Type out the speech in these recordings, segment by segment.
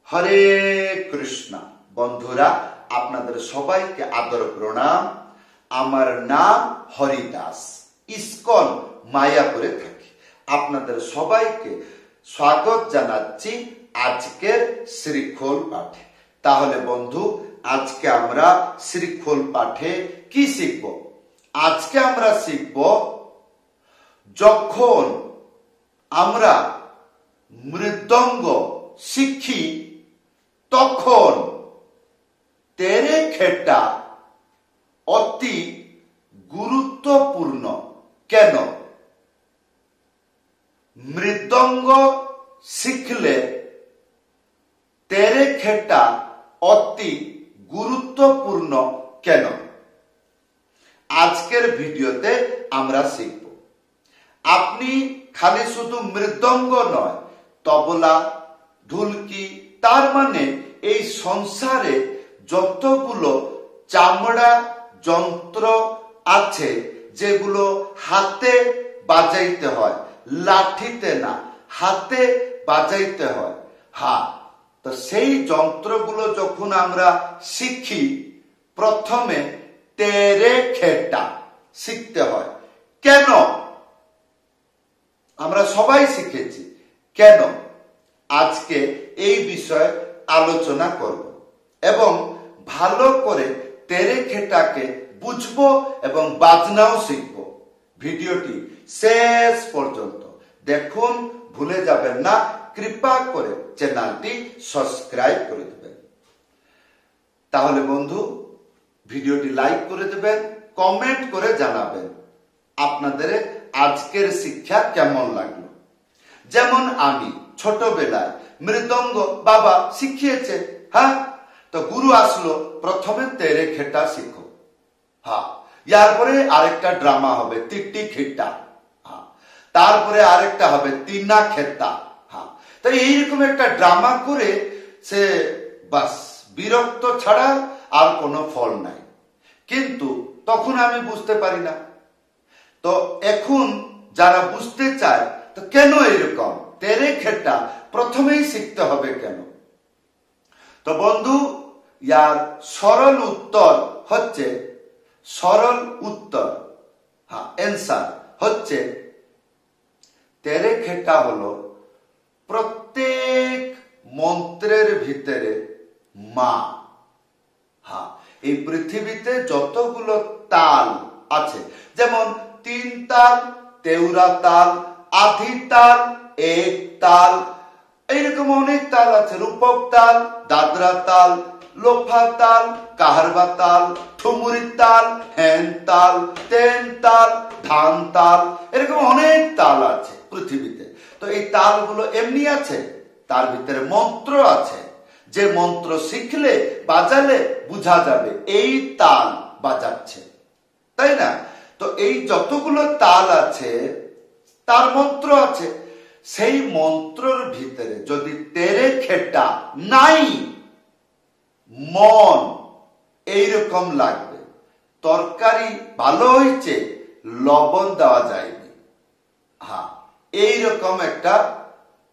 হরে কৃষ্ণ। বন্ধুরা, আপনাদের সবাইকে আদর প্রণাম। আমার নাম হরিদাস, ইস্কন মায়াপুরে থাকি। আপনাদের সবাইকে স্বাগত জানাচ্ছি আজকের শ্রীখোল পাঠে। তাহলে বন্ধু, আজকে আমরা শ্রীখোল পাঠে কি শিখব? আজকে আমরা শিখব, যখন আমরা মৃদঙ্গ শিখি তখন তেরে খেটা অতি গুরুত্বপূর্ণ কেন? মৃদঙ্গ শিখলে তেরে খেটা অতি গুরুত্বপূর্ণ কেন? আজকের ভিডিওতে আমরা শিখব। আপনি খালি শুধু মৃদঙ্গ নয়, তবলা, ঢুলকি, তার মানে এই সংসারে যতগুলো চামড়া যন্ত্র আছে যেগুলো হাতে বাজাইতে হয়, লাঠিতে না, হাতে বাজাইতে হয়। হ্যাঁ, তো সেই যন্ত্রগুলো যখন আমরা শিখি, প্রথমে তেরে খেটা শিখতে হয়। কেন? আমরা সবাই শিখেছি, কেন? আজকে এই বিষয়ে আলোচনা করব এবং ভালো করে তেরে খেটাকে বুঝবো এবং বাজনাও শিখব। ভিডিওটি শেষ পর্যন্ত দেখুন, ভুলে যাবেন না। কৃপা করে চ্যানেলটি সাবস্ক্রাইব করে দেবেন। তাহলে বন্ধু, ভিডিওটি লাইক করে দেবেন, কমেন্ট করে জানাবেন আপনাদের আজকের শিক্ষা কেমন লাগলো। যেমন আমি ছোটবেলায় মৃদঙ্গ বাবা শিখিয়েছে, হ্যাঁ, তো গুরু আসলো, প্রথমে তেরে খেটা শিখো। হ্যাঁ, এরপরে আরেকটা ড্রামা হবে তিট্টি খেটা। হ্যাঁ, তারপরে আরেকটা হবে তিনা খেতা। হ্যাঁ, তো এইরকম একটা ড্রামা করে সে বাস বিরক্ত ছাড়া আর কোনো ফল নাই। কিন্তু তখন আমি বুঝতে পারি না। তো এখন যারা বুঝতে চায়, তো কেন এরকম তেরে খেটা প্রথমেই শিখতে হবে কেন? তো বন্ধু, ইয়ার সরল উত্তর হচ্ছে, অ্যান্সার হচ্ছে, তেরে খেটা হলো প্রত্যেক মন্ত্রের ভিতরে মা। হ্যাঁ, এই পৃথিবীতে যতগুলো তাল আছে, যেমন 3 তাল, তেওরা তাল, আধি তাল, এক তাল, এইরকম অনেক তাল আছে। রূপক তাল, দাদরা তাল, লোফা তাল, কাহারবা তাল, ঠুমুরি তাল, হ্যান তাল, তেন তাল, ধান তাল, এরকম অনেক তাল আছে পৃথিবীতে। তো এই তালগুলো এমনি আছে, তার ভিতরে মন্ত্র আছে, যে মন্ত্র শিখলে, বাজালে বুঝা যাবে এই তাল বাজাচ্ছে, তাই না? তো এই যতগুলো তাল আছে তার মন্ত্র আছে। সেই মন্ত্রের ভিতরে যদি তেরে খেটা নাই, মন এইরকম লাগবে, তরকারি ভালো হয়েছে, লবণ দেওয়া যায়নি। হ্যাঁ, এইরকম একটা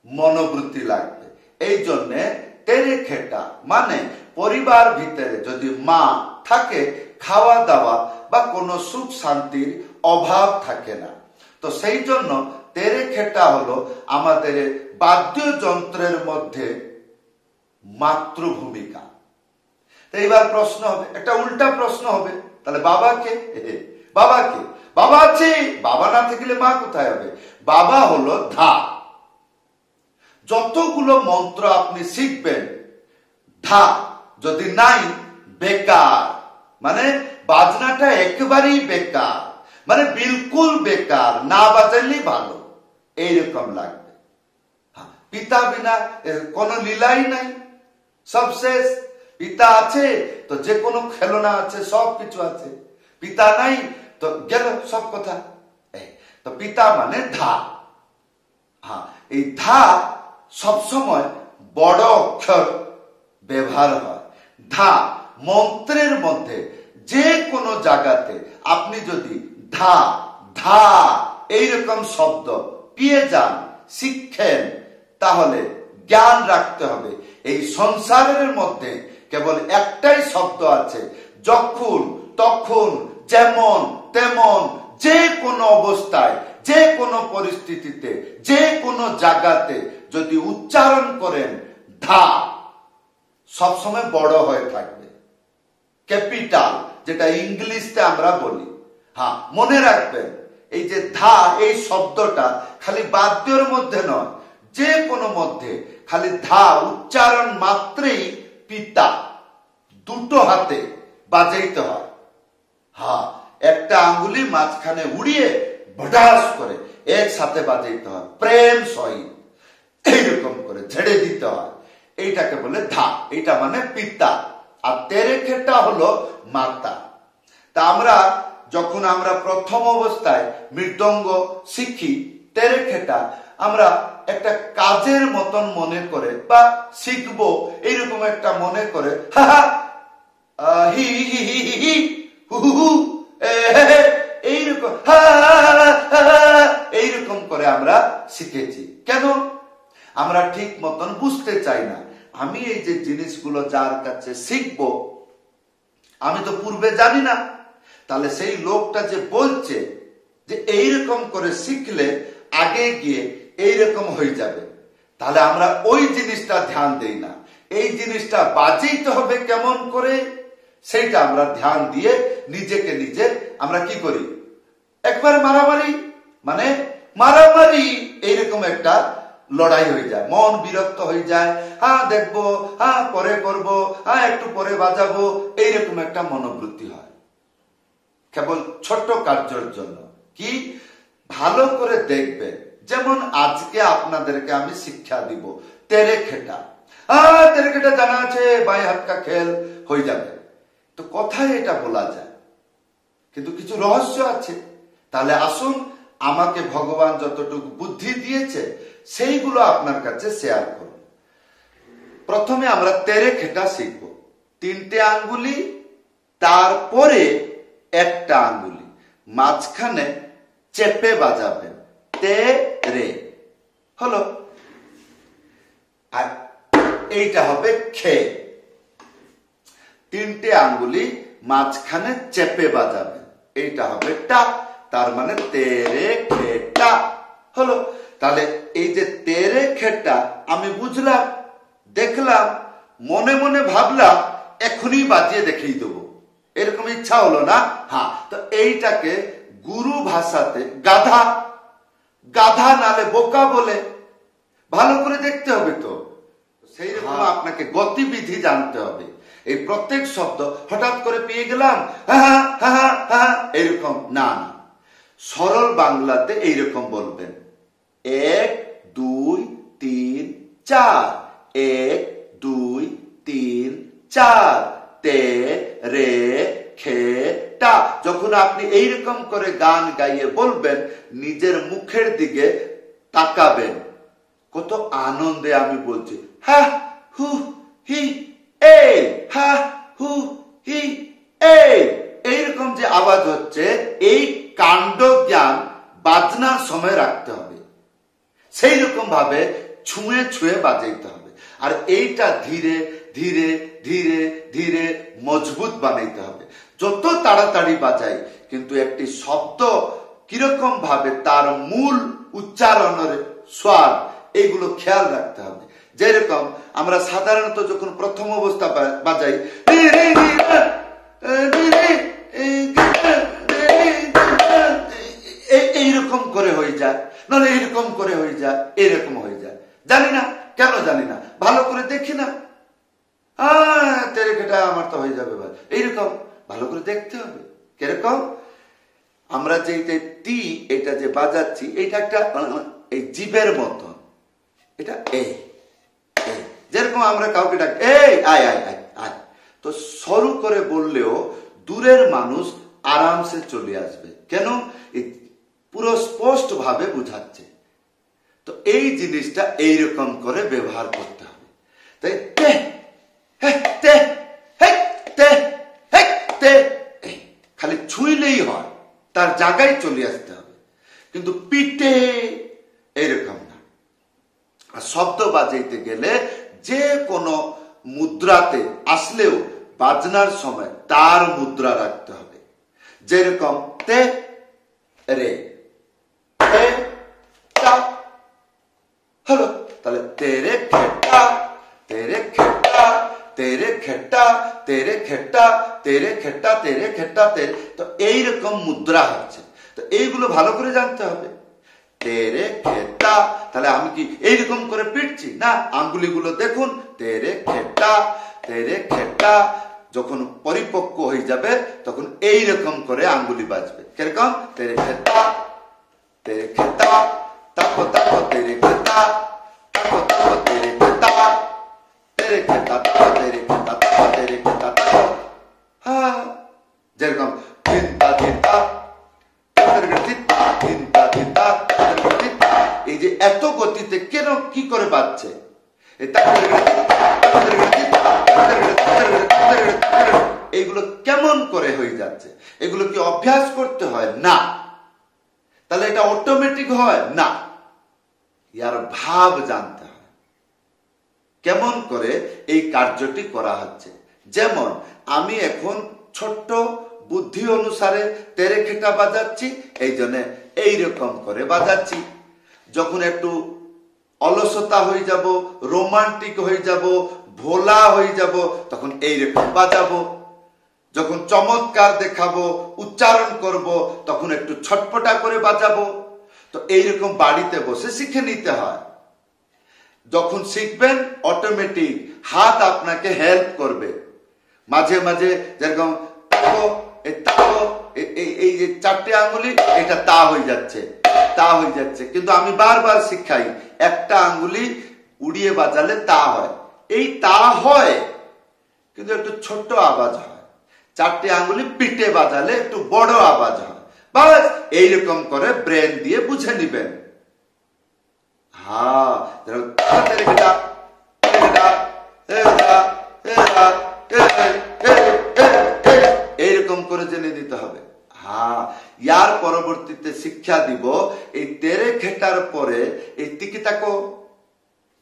মনোবৃত্তি লাগবে। এই জন্যে তেরে খেটা মানে পরিবার ভিতরে যদি মা থাকে, খাওয়া দাওয়া বা কোনো সুখ শান্তির অভাব থাকে না। তো সেই জন্য তেরে খেটা হলো আমাদের বাদ্যযন্ত্রের মধ্যে মাতৃভূমিকা। তো এবার প্রশ্ন হবে, একটা উল্টা প্রশ্ন হবে, তাহলে বাবাকে? বাবাকে? বাবা আছে, বাবা না থাকলে মা কোথায় হবে? বাবা হলো ধা। যতগুলো মন্ত্র আপনি শিখবেন, ধা যদি নাই, বেকার, মানে বাজনাটা একেবারেই বেকার, মানে বিলকুল বেকার, না বাজাইলেই ভালো, এইরকম লাগবে। পিতা বিনা কোনো লীলাই নাই, সব শেষ। পিতা আছে তো যে কোনো খেলনা আছে, সব কিছু আছে। পিতা নাই তো গেল সব কথা। তো পিতা মানে ধা। হ্যাঁ, এই ধা সবসময় বড় অক্ষর ব্যবহার হয়। ধা মন্ত্রের মধ্যে যে কোনো জায়গাতে আপনি যদি ধা এইরকম শব্দ পেয়ে যান, শিখেন, তাহলে জ্ঞান রাখতে হবে এই সংসারের মধ্যে কেবল একটাই শব্দ আছে, যখন তখন যেমন তেমন, যে কোনো অবস্থায়, যে কোনো পরিস্থিতিতে, যে কোনো জায়গাতে যদি উচ্চারণ করেন ধা, সবসময় বড় হয়ে থাকবে, ক্যাপিটাল, যেটা ইংলিশে আমরা বলি। হ্যাঁ, মনে রাখবেন এই যে ধা, এই শব্দটা খালি বাদ্যের মধ্যে নয়, যে কোনো মধ্যে খালি ধা উচ্চারণ মাত্রেই পিতা দুটো হাতে বাজাইতে হয়। হ্যাঁ, একটা আঙ্গুলি মাঝখানে উড়িয়ে ভটাস করে একসাথে বাজাইতে হয়, প্রেম সহিত এইরকম করে ঝেড়ে দিতে হয়। এইটাকে বলে ধা, এইটা মানে পিতা, আর তেরেখেটা হলো মাতা। তা আমরা যখন আমরা প্রথম অবস্থায় মৃদঙ্গ শিখি, তেরেখেটা আমরা একটা কাজের মতন মনে করে বা শিখবো এইরকম একটা মনে করে, হি হি হি হি হি হু হু হু, এইরকম এইরকম করে আমরা শিখেছি। কেন? আমরা ঠিক মতন বুঝতে চাই না। আমি এই যে জিনিসগুলো যার কাছে শিখবো, আমি তো পূর্বে জানি না, তাহলে সেই লোকটা যে বলছে যে এইরকম করে শিখলে আগে গিয়ে এইরকম হয়ে যাবে, তাহলে আমরা ওই জিনিসটা ধ্যান দেই না। এই জিনিসটা বাজাইতে হবে কেমন করে, সেইটা আমরা ধ্যান দিয়ে নিজেকে নিজে আমরা কি করি, একবার মারামারি, মানে মারামারি এইরকম একটা লড়াই হয়ে যায়, মন বিরক্ত হয়ে যায়, হ্যাঁ দেখবো, হ্যাঁ পরে করবো, হ্যাঁ একটু পরে বাজাবো, এইরকম একটা মনোবৃত্তি হয় কেবল ছোট্ট কার্যের জন্য। কি ভালো করে দেখবেন, যেমন আজকে আপনাদেরকে আমি শিক্ষা দিব তেরেখেটা। তেরেখেটা জানা আছে, বাই হাত কা খেল হয়ে যাবে, তো কথায় এটা বলা যায়, কিন্তু কিছু রহস্য আছে। তাহলে আসুন, আমাকে ভগবান যতটুকু বুদ্ধি দিয়েছে সেইগুলো আপনার কাছে শেয়ার করুন। প্রথমে আমরা তেরেখেটা শিখব, তিনটে আঙ্গুলি, তারপরে একটা আঙ্গুলি মাঝখানে চেপে বাজাবেন, তে রে হলো, আর এইটা হবে খে। তিনটে আঙ্গুলি মাঝখানে চেপে বাজাবেন, এইটা হবে টা, তার মানে তেরে খেটা হলো। তাহলে এই যে তেরে খেটা আমি বুঝলাম, দেখলাম, মনে মনে ভাবলাম এখনই বাজিয়ে দেখিয়ে দেবো, এরকম ইচ্ছা হলো না? হ্যাঁ, তো এইটাকে গুরু ভাষাতে গাধা, গাধা নালে বোকা বলে, ভালো করে দেখতে হবে। তো সেই রকম আপনাকে গতিবিধি জানতে হবে। এই প্রত্যেক শব্দ হঠাৎ করে পেয়ে গেলাম এইরকম না, সরল বাংলাতে এইরকম বলবেন, 1 2 3 4, 1 2 3 4, তে রে খে টা। যখন আপনি এইরকম করে গান গাইয়ে বলবেন, নিজের মুখের দিকে তাকাবেন, কত আনন্দে আমি বলছি, হা হু হি এ, হা হু হি এ, এইরকম যে আওয়াজ হচ্ছে, এই কাণ্ড জ্ঞান বাজনার সময় রাখতে হবে, সেই রকম ভাবে ছুঁয়ে ছুঁয়ে বাজাইতে হবে। আর এইটা ধীরে ধীরে ধীরে ধীরে মজবুত বানাইতে হবে। যত তাড়াতাড়ি বাজাই, কিন্তু একটি শব্দ কিরকম ভাবে তার মূল উচ্চারণের স্বাদ, এইগুলো খেয়াল রাখতে হবে। যেরকম আমরা সাধারণত যখন প্রথম অবস্থা বাজাই, এইরকম করে হয়ে যায়, নাহলে এইরকম করে হয়ে যায়, এরকম হয়ে যায়, জানি না কেন, জানি না, ভালো করে দেখি না, তেরেখেটা আমার তো হয়ে যাবে, এইরকম ভালো করে দেখতে হবে। কিরকম আমরা যে টি, এটা যে বাজাচ্ছি, এইটা একটা এই জীবের মতন, এটা এই, যেরকম আমরা কাউকে ডাক, এই আয় আয় আয় আয়, তো সরু করে বললেও দূরের মানুষ আরামসে চলে আসবে। কেন? পুরো স্পষ্ট ভাবে বুঝাচ্ছে। তো এই জিনিসটা এইরকম করে ব্যবহার করতে হবে। তাই তে হে তে হে তে হে তে, খালি ছুঁইলেই হয়, তার জায়গায় চলে আসতে হবে, কিন্তু পিঠে এইরকম না। শব্দ বাজাইতে গেলে যে কোনো মুদ্রাতে আসলেও বাজনার সময় তার মুদ্রা রাখতে হবে। যেরকম তে রে তে টা হলো, তাহলে তেরে খেটা তেরে খেটা তেরে খেটা তেরে খেটা তেরে খেটা তেরে খেটা তেরে, তো এইরকম মুদ্রা হচ্ছে। তো এইগুলো ভালো করে জানতে হবে। তেরে খেটা, তাহলে আমি কি এইরকম করে পিটছি না, আঙ্গুলিগুলো দেখুন, তেরে খেটা তেরে খেটা। যখন পরিপক্ক হয়ে যাবে তখন এইরকম করে আঙ্গুলি বাজবে। কিরকম? তেরে খেটা তেরে খেটা, তাকো তাকো তেরে খেটা, তাকো তাকো তেরে খেটা, তেরে খেটা তাকো তেরে খেটা, তাকো তেরে খেটা তাকো। হ্যাঁ, যেরকম চিন্তা চিন্তা, এই যে এত গতিতে কেন কি করে বাজছে, এইগুলো কেমন করে হয়ে যাচ্ছে? এগুলো কি অভ্যাস করতে হয়? না। তাহলে এটা অটোমেটিক হয় না, ইয়ার ভাব জানতে হয় কেমন করে এই কার্যটি করা হচ্ছে। যেমন আমি এখন ছোট্ট বুদ্ধি অনুসারে তেরে খেটা বাজাচ্ছি, এই জন্য এইরকম করে বাজাচ্ছি। যখন একটু অলসতা হয়ে যাব, রোমান্টিক হয়ে যাব, ভোলা হয়ে যাব, তখন এইরকম বাজাবো। যখন চমৎকার দেখাবো, উচ্চারণ করব, তখন একটু ছটপটা করে বাজাবো। তো এইরকম বাড়িতে বসে শিখে নিতে হয়। যখন শিখবেন অটোমেটিক হাত আপনাকে হেল্প করবে। মাঝে মাঝে যেরকম তাকো তাকো, এই যে চারটে আঙ্গুলি, এটা তা হয়ে যাচ্ছে, তা হয়ে যাচ্ছে, কিন্তু আমি বারবার শিখাই একটা আঙ্গুলি উড়িয়ে বাজালে তা হয়। এই তা হয় কিন্তু একটু ছোট্ট আওয়াজ হয়, চারটে আঙ্গুলি পিটে বাজালে একটু বড় আওয়াজ হয়। বাস এইরকম করে ব্রেন দিয়ে বুঝে নিবেন। হ্যাঁ, এইরকম করে জেনে দিতে হবে। হ্যাঁ, ইয়ার পরবর্তীতে শিক্ষা দিব এই তেরে খেটার পরে এই তিকিতাকো,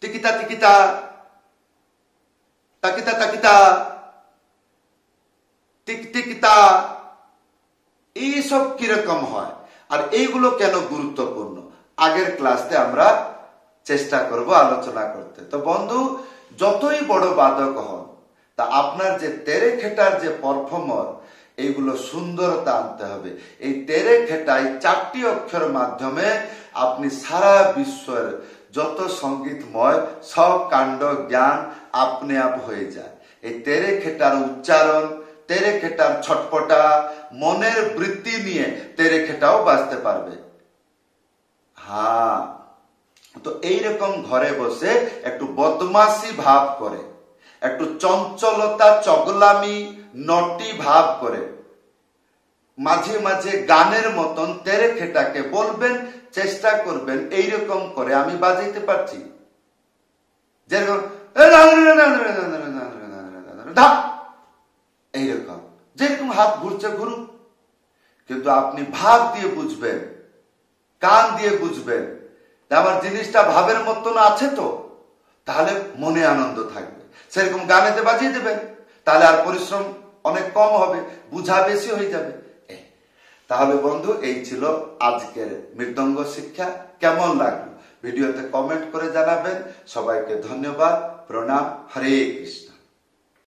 তিকিতা তিকিতা, তাকিতা তাকিতা, টিকটিকিতা, এইসব কিরকম হয় আর এইগুলো কেন গুরুত্বপূর্ণ আগের ক্লাসে আমরা চেষ্টা করব আলোচনা করতে। তো বন্ধু, যতই বড় বাদক হন, তা আপনার যে তেরে খেটার যে পারফর্মার, এইগুলো সুন্দরতা আনতে হবে। এই তেরে খেটায় চারটি অক্ষর মাধ্যমে আপনি সারা বিশ্বের যত সঙ্গীতময় সব কাণ্ড জ্ঞান আপনি আপ হয়ে যায়। এই তেরে খেটার উচ্চারণ, তেরে খেটার ছটপটা, মনের বৃত্তি নিয়ে তেরে খেটাও বাজতে পারবে। হ্যাঁ, তো এইরকম ঘরে বসে একটু বদমাশি ভাব করে, একটু চঞ্চলতা, চগলামি, নটি ভাব করে, মাঝে মাঝে গানের মতন তেরে খেটাকে বলবেন, চেষ্টা করবেন এইরকম করে আমি বাজাইতে পারছি। যেরকম এইরকম, যেরকম হাত ঘুরছে ঘুরুক, কিন্তু আপনি ভাব দিয়ে বুঝবেন, কান দিয়ে বুঝবেন, আমার জিনিসটা ভাবের মতন আছে তো, তাহলে মনে আনন্দ থাকবে। সেরকম গানেতে বাজিয়ে দেবেন, তাহলে আর পরিশ্রম অনেক কম হবে, বুঝা বেশি হয়ে যাবে। তাহলে বন্ধু, এই ছিল আজকের মৃদঙ্গ শিক্ষা। কেমন লাগলো ভিডিওতে কমেন্ট করে জানাবেন। সবাইকে ধন্যবাদ, প্রণাম, হরে কৃষ্ণ।